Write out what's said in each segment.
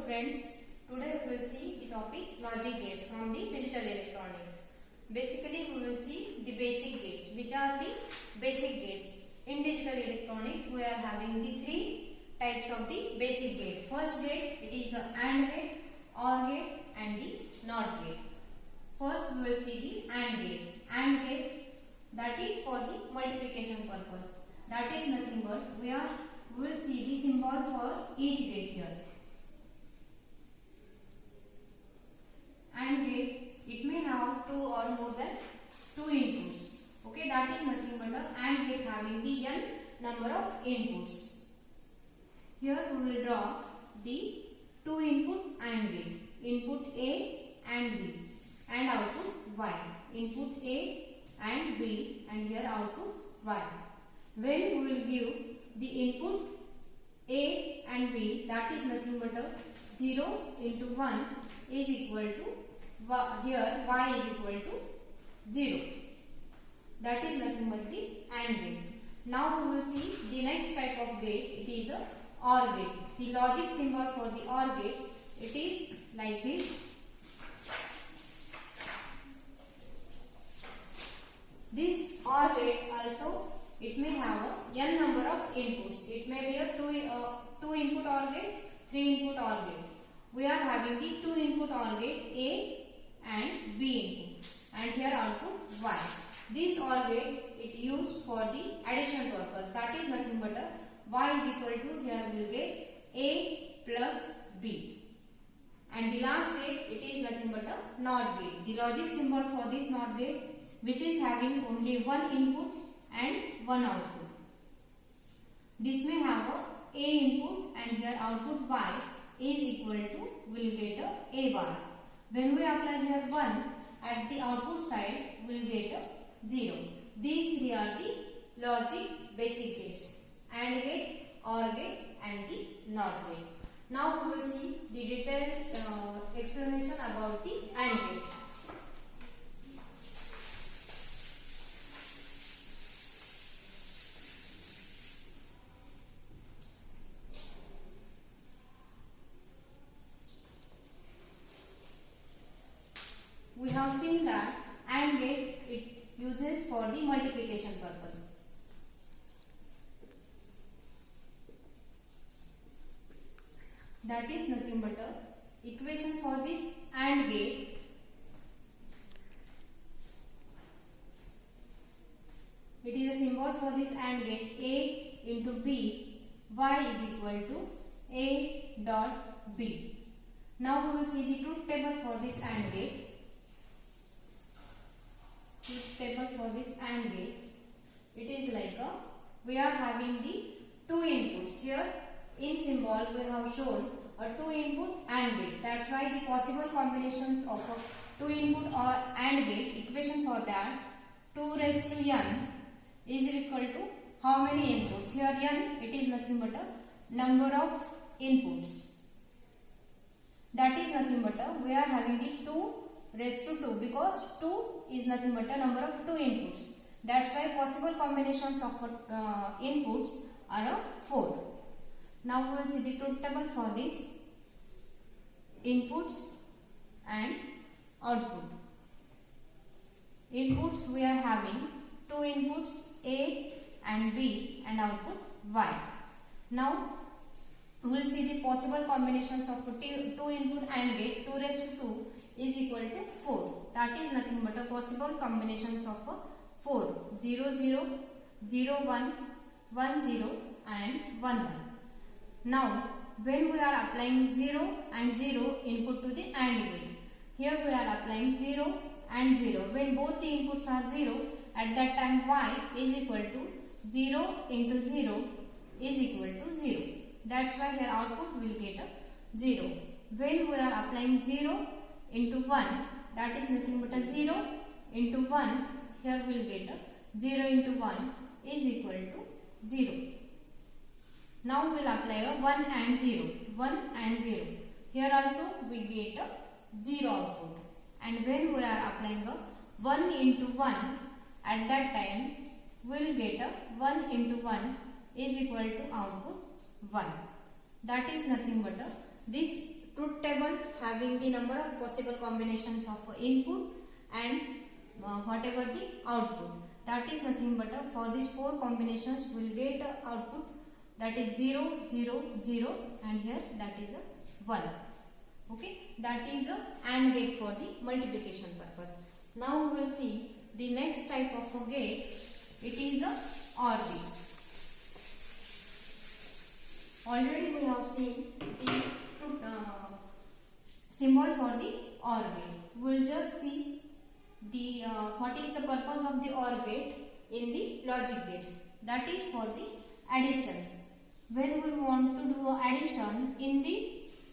friends, today we will see the topic logic gates from the digital electronics. Basically we will see the basic gates. Which are the basic gates? In digital electronics we are having the three types of the basic gate. First gate, it is a AND gate, OR gate and the NOT gate. First we will see the AND gate. AND gate, that is for the multiplication purpose. That is nothing but we will see the symbol for each gate here. AND gate, it may have two or more than two inputs. Okay, that is nothing but a AND gate having the n number of inputs. Here we will draw the two input AND gate. Input A and B and output Y. Input A and B and here output Y. When we will give the input A and B, that is nothing but a 0 into 1 is equal to here Y is equal to 0. That is nothing but the AND gate. Now we will see the next type of gate. It is a OR gate. The logic symbol for the OR gate, it is like this. This OR gate also, it may have a n number of inputs. It may be a two input OR gate, 3 input OR gate. We are having the 2 input OR gate A and B input and here output Y. This OR gate, it used for the addition purpose. That is nothing but a Y is equal to, here we will get A plus B. And the last gate, it is nothing but a NOT gate. The logic symbol for this NOT gate, which is having only one input and one output. This may have a input and here output Y is equal to, we will get a bar. When we apply here 1 at the output side, we will get a 0. These three are the logic basic gates: AND gate, OR gate and the NOT gate. Now we will see the detailed explanation about the AND gate. We have seen that AND gate, it uses for the multiplication purpose. That is nothing but a equation for this AND gate. It is a symbol for this AND gate: A into B, Y is equal to A dot B. Now we will see the truth table for this AND gate. Truth table for this AND gate, it is like we are having the two inputs. Here in symbol we have shown a two input AND gate. That's why the possible combinations of a two input or AND gate, equation for that, 2 raised to n is equal to how many inputs? Here n, it is nothing but a number of inputs. That is nothing but we are having the 2 raised to 2 because 2 is nothing but a number of 2 inputs. That's why possible combinations of inputs are 4. Now we will see the truth table for this inputs and output. Inputs we are having 2 inputs A and B and output Y. Now we will see the possible combinations of 2 input AND gate. 2 raised to 2 is equal to 4. That is nothing but a possible combinations of 4. 0, 0, 0, 1, 1, 0 and 1, 1. Now when we are applying 0 and 0 input to the AND gate, here we are applying 0 and 0. When both the inputs are 0, at that time Y is equal to 0 into 0 is equal to 0. That's why here output will get a 0. When we are applying 0 into 1, that is nothing but a 0 into 1, here we will get a 0 into 1 is equal to 0. Now we will apply a 1 and 0. 1 and 0. Here also we get a 0 output. And when we are applying a 1 into 1, at that time we will get a 1 into 1 is equal to output 1. That is nothing but this truth table having the number of possible combinations of input and whatever the output. That is nothing but for these 4 combinations we will get output, that is 0, 0, 0, and here that is a 1. Okay, that is a AND gate for the multiplication purpose. Now we will see the next type of a gate. It is a OR gate. Already we have seen the symbol for the OR gate. We will just see the what is the purpose of the OR gate in the logic gate. That is for the addition. When we want to do addition in the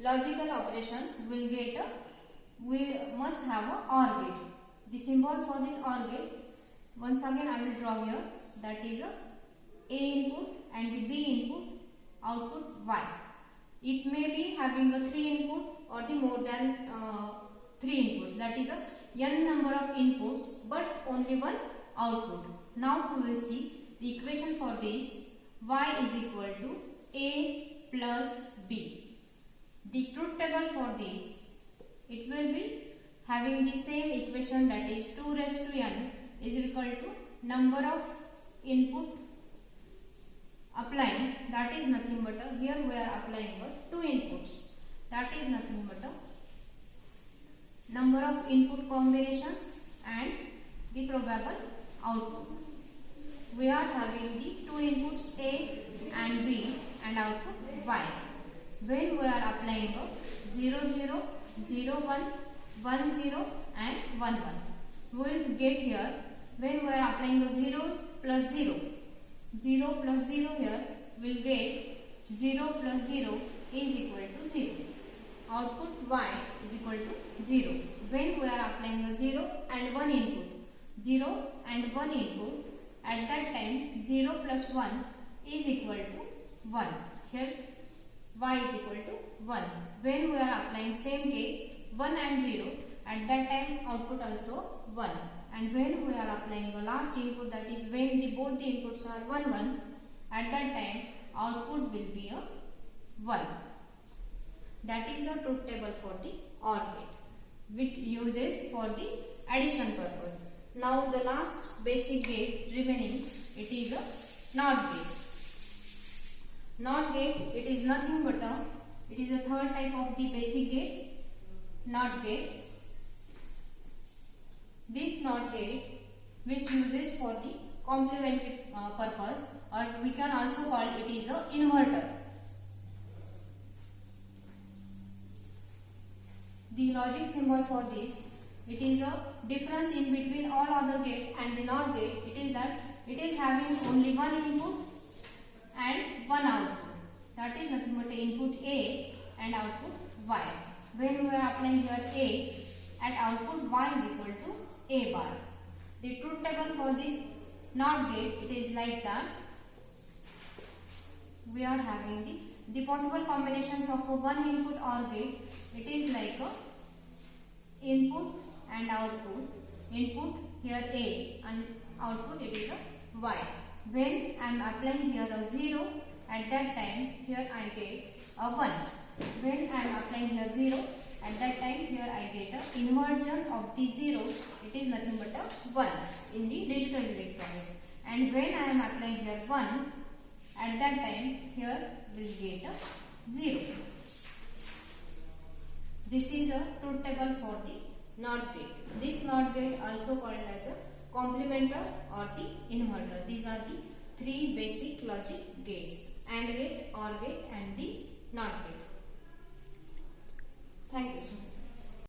logical operation, we must have a OR gate. The symbol for this OR gate, once again I will draw here, that is a input and the B input, output Y. It may be having a 3 input or the more than 3 inputs, that is a n number of inputs but only one output. Now we will see the equation for this. Y is equal to A plus B. The truth table for this, it will be having the same equation, that is 2 raised to n is equal to number of input applying, that is nothing but here we are applying 2 inputs, that is nothing but number of input combinations and the probable output. We are having the 2 inputs A and B and output Y. When we are applying 0, 0, 0, 1, 1, 0 and 1, 1. We will get here, when we are applying 0 plus 0, 0 plus 0 here, we will get 0 plus 0 is equal to 0. Output Y is equal to 0. When we are applying 0 and 1 input, 0 and 1 input, at that time 0 plus 1 is equal to 1. Here Y is equal to 1. When we are applying same case 1 and 0, at that time output also 1. And when we are applying the last input, that is when both the inputs are 1, 1, at that time output will be a 1. That is a truth table for the OR gate, which uses for the addition purpose. Now the last basic gate remaining, it is a NOT gate. NOT gate, it is nothing but it is a third type of the basic gate, NOT gate. This NOT gate, which uses for the complementary purpose, or we can also call it is a inverter. The logic symbol for this, it is a difference in between all other gate and the NOT gate. It is that it is having only one input and one output. That is nothing but input A and output Y. When we are applying here A, at output Y is equal to A bar. The truth table for this NOT gate, it is like that. We are having the possible combinations of a one input OR gate. It is like a input and output. Input here A and output it is a Y. When I am applying here a 0, at that time here I get a 1. When I am applying here 0, at that time here I get a inversion of the 0. It is nothing but a 1 in the digital electronics. And when I am applying here 1, at that time here we will get a 0. This is a truth table for the NOT gate. This NOT gate also called as a complementer or the inverter. These are the three basic logic gates: AND gate, OR gate